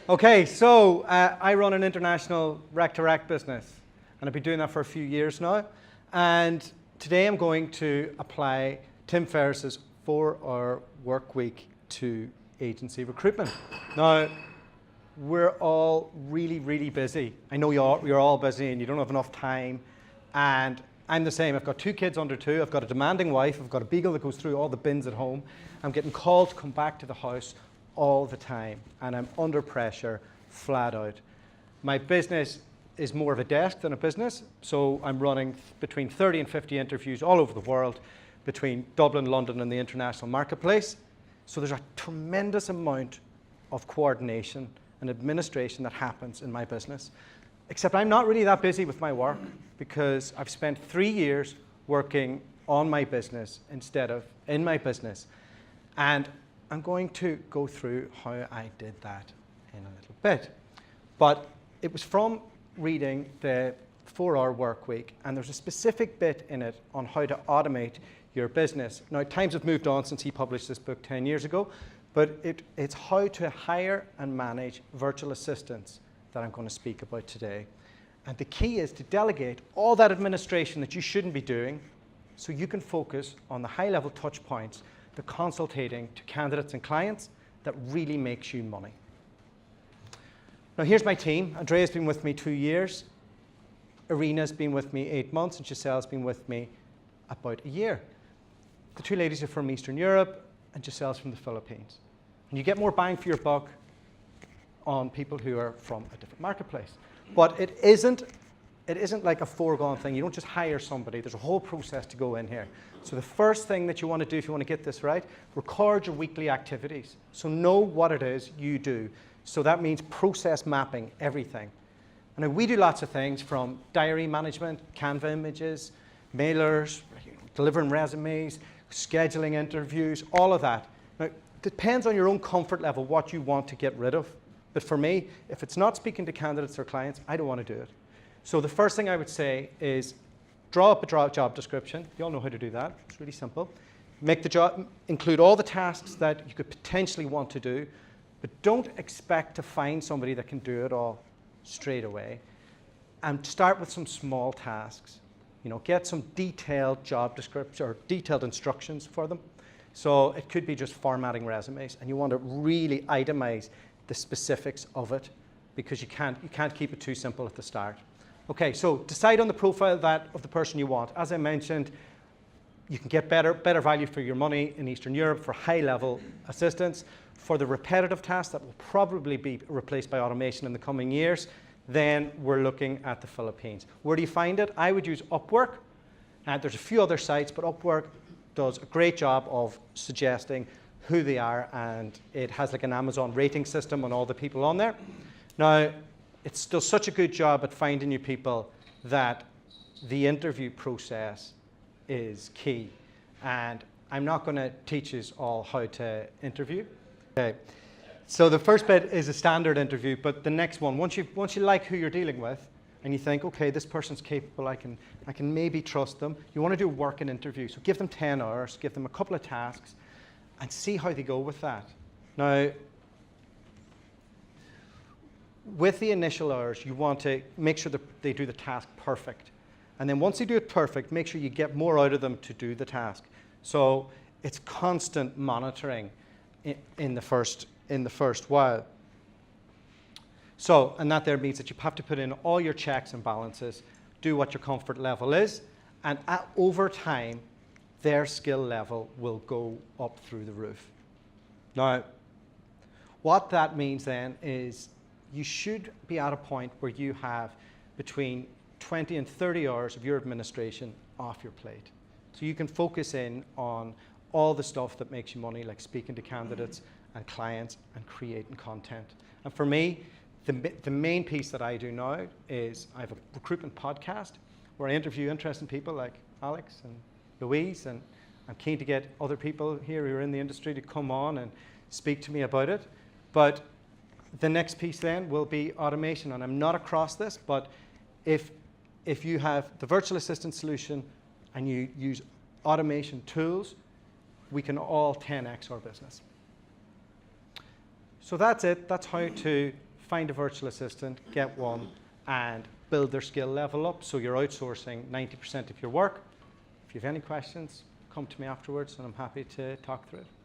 Okay, so I run an international rec-to-rec business, and I've been doing that for a few years now. And today I'm going to apply Tim Ferriss's 4-hour work week to agency recruitment. Now, we're all really, really busy. I know you're all busy and you don't have enough time. And I'm the same. I've got 2 kids under 2. I've got a demanding wife. I've got a beagle that goes through all the bins at home. I'm getting called to come back to the house all the time, and I'm under pressure, flat out. My business is more of a desk than a business, so I'm running between 30 and 50 interviews all over the world, between Dublin, London, and the international marketplace. So there's a tremendous amount of coordination and administration that happens in my business. Except I'm not really that busy with my work because I've spent 3 years working on my business instead of in my business. And I'm going to go through how I did that in a little bit. But it was from reading the 4-hour work week, and there's a specific bit in it on how to automate your business. Now, times have moved on since he published this book 10 years ago, but it's how to hire and manage virtual assistants that I'm going to speak about today. And the key is to delegate all that administration that you shouldn't be doing so you can focus on the high-level touch points, the consultating to candidates and clients that really makes you money. Now here's my team. Andrea's been with me 2 years. Irina's been with me 8 months, and Giselle's been with me about a year. The 2 ladies are from Eastern Europe, and Giselle's from the Philippines. And you get more bang for your buck on people who are from a different marketplace. But it isn't like a foregone thing. You don't just hire somebody. There's a whole process to go in here. So the first thing that you want to do if you want to get this right, record your weekly activities. So know what it is you do. So that means process mapping everything. And we do lots of things from diary management, Canva images, mailers, delivering resumes, scheduling interviews, all of that. Now, it depends on your own comfort level what you want to get rid of. But for me, if it's not speaking to candidates or clients, I don't want to do it. So the first thing I would say is draw up a job description. You all know how to do that. It's really simple. Make the job, include all the tasks that you could potentially want to do, but don't expect to find somebody that can do it all straight away. And start with some small tasks. You know, get some detailed job descriptions or detailed instructions for them. So it could be just formatting resumes, and you want to really itemize the specifics of it because you can't keep it too simple at the start. Okay, so decide on the profile of the person you want. As I mentioned, you can get better value for your money in Eastern Europe for high-level assistance. For the repetitive tasks that will probably be replaced by automation in the coming years, then we're looking at the Philippines. Where do you find it? I would use Upwork. There's a few other sites, but Upwork does a great job of suggesting who they are, and it has like an Amazon rating system on all the people on there. Now, it does such a good job at finding you people that the interview process is key. And I'm not going to teach you all how to interview. Okay. So the first bit is a standard interview, but the next one, once you like who you're dealing with, and you think, okay, this person's capable, I can maybe trust them, you want to do a working interview. So give them 10 hours, give them a couple of tasks, and see how they go with that. Now, with the initial hours, you want to make sure that they do the task perfect. And then once they do it perfect, make sure you get more out of them to do the task. So it's constant monitoring in the first while. So, and that there means that you have to put in all your checks and balances, do what your comfort level is, and over time, their skill level will go up through the roof. Now, what that means then is you should be at a point where you have between 20 and 30 hours of your administration off your plate. So you can focus in on all the stuff that makes you money, like speaking to candidates and clients and creating content. And for me, the main piece that I do now is I have a recruitment podcast where I interview interesting people like Alex and Louise, and I'm keen to get other people here who are in the industry to come on and speak to me about it. But the next piece then will be automation, and I'm not across this, but if you have the virtual assistant solution and you use automation tools, we can all 10x our business. So that's it. That's how to find a virtual assistant, get one, and build their skill level up so you're outsourcing 90% of your work. If you have any questions, come to me afterwards and I'm happy to talk through it.